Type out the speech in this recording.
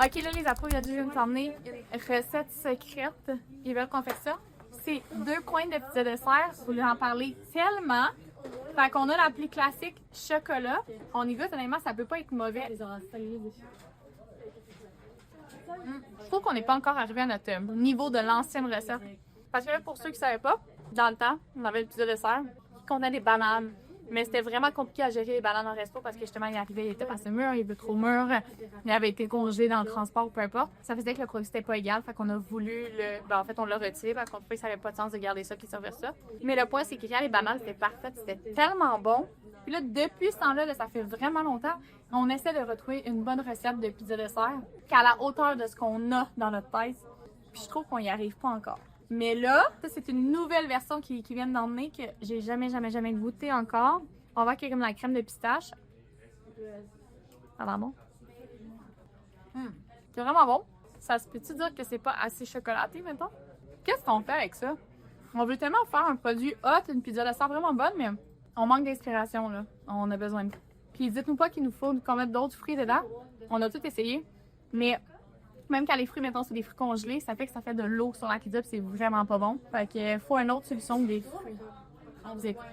Ok, là, les appros, il y a dû nous emmener une recette secrète. Ils veulent qu'on fasse ça. C'est 2 coins de pizza dessert. Vous lui en parler tellement. Fait qu'on a l'appli classique chocolat. On y goûte, honnêtement, ça peut pas être mauvais. Je trouve qu'on n'est pas encore arrivé à notre niveau de l'ancienne recette. Parce que là, pour ceux qui ne savaient pas, dans le temps, on avait le pizza dessert qui contenait des bananes. Mais c'était vraiment compliqué à gérer les bananes en resto parce que justement, il arrivait, il était passé mûr, il était trop mûr, il avait été congelé dans le transport, peu importe. Ça faisait que le produit n'était pas égal, fait qu'on a voulu le. Ben, en fait, on l'a retiré parce qu'on trouvait que ça n'avait pas de sens de garder ça, qui servait ça. Mais le point, c'est que quand les bananes étaient parfaites, c'était tellement bon. Puis là, depuis ce temps-là, là, ça fait vraiment longtemps, on essaie de retrouver une bonne recette de pizza dessert qui est à la hauteur de ce qu'on a dans notre tête. Puis je trouve qu'on n'y arrive pas encore. Mais là, ça, c'est une nouvelle version qui vient d'emmener que j'ai jamais goûté encore. On va qu'il y a comme la crème de pistache. Ça va bon? C'est vraiment bon. Ça se peut-tu dire que c'est pas assez chocolaté, mettons? Qu'est-ce qu'on fait avec ça? On veut tellement faire un produit hot, une pizza dessert vraiment bonne, mais on manque d'inspiration, là. On a besoin de... Puis dites-nous pas qu'il nous faut qu'on mette d'autres fruits dedans. On a tout essayé. Mais même quand les fruits, mettons, c'est des fruits congelés, ça fait que ça fait de l'eau sur la pizza, puis c'est vraiment pas bon. Fait qu'il faut une autre solution que des fruits. On vous écoute.